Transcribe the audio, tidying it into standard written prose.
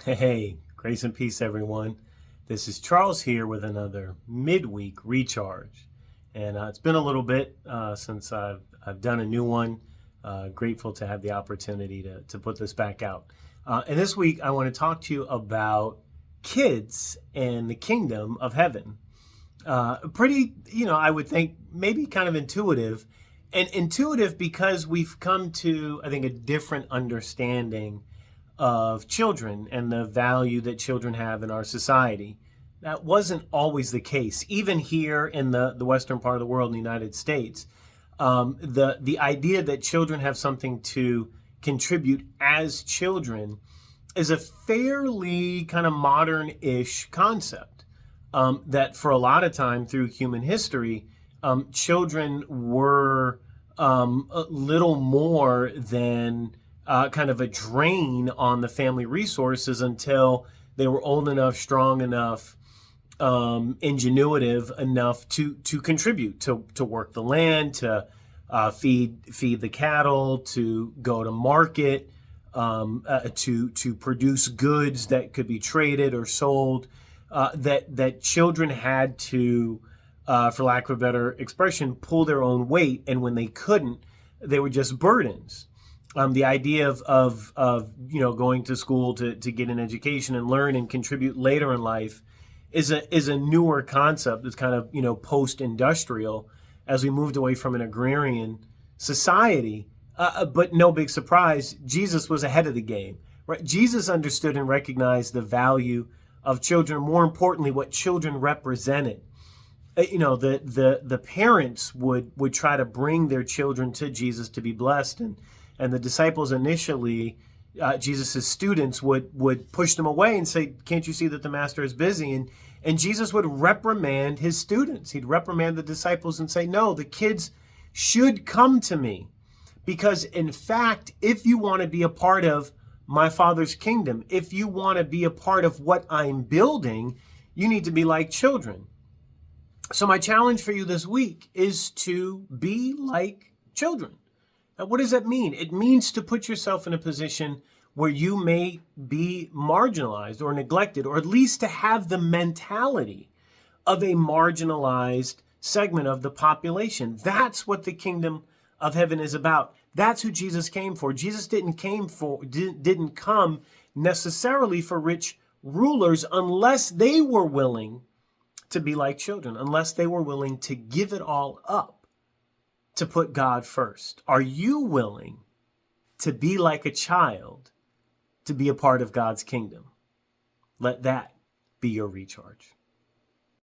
Hey, grace and peace, everyone. This is Charles here with another Midweek Recharge. And it's been a little bit since I've done a new one. Grateful to have the opportunity to put this back out. And this week, I want to talk to you about kids and the kingdom of heaven. Pretty, I would think maybe kind of intuitive. And intuitive because we've come to, I think, a different understanding of children and the value that children have in our society. That wasn't always the case. Even here in the western part of the world, in the United States, the idea that children have something to contribute as children is a fairly kind of modern-ish concept. That for a lot of time through human history, children were a little more than kind of a drain on the family resources until they were old enough, strong enough, ingenuitive enough to contribute, to work the land, to feed the cattle, to go to market, to produce goods that could be traded or sold. That children had to, for lack of a better expression, pull their own weight, and when they couldn't, they were just burdens. The idea of going to school to get an education and learn and contribute later in life is a newer concept. It's kind of post-industrial as we moved away from an agrarian society. But no big surprise, Jesus was ahead of the game. Right? Jesus understood and recognized the value of children. More importantly, what children represented. The parents would try to bring their children to Jesus to be blessed, and the disciples initially, Jesus' students would push them away and say, "Can't you see that the master is busy?" And Jesus would reprimand his students. He'd reprimand the disciples and say, "No, the kids should come to me. Because in fact, if you want to be a part of my Father's kingdom, if you want to be a part of what I'm building, you need to be like children." So my challenge for you this week is to be like children. Now, what does that mean? It means to put yourself in a position where you may be marginalized or neglected, or at least to have the mentality of a marginalized segment of the population. That's what the kingdom of heaven is about. That's who Jesus came for. Jesus didn't come necessarily for rich rulers unless they were willing to be like children, unless they were willing to give it all up to put God first. Are you willing to be like a child to be a part of God's kingdom? Let that be your recharge.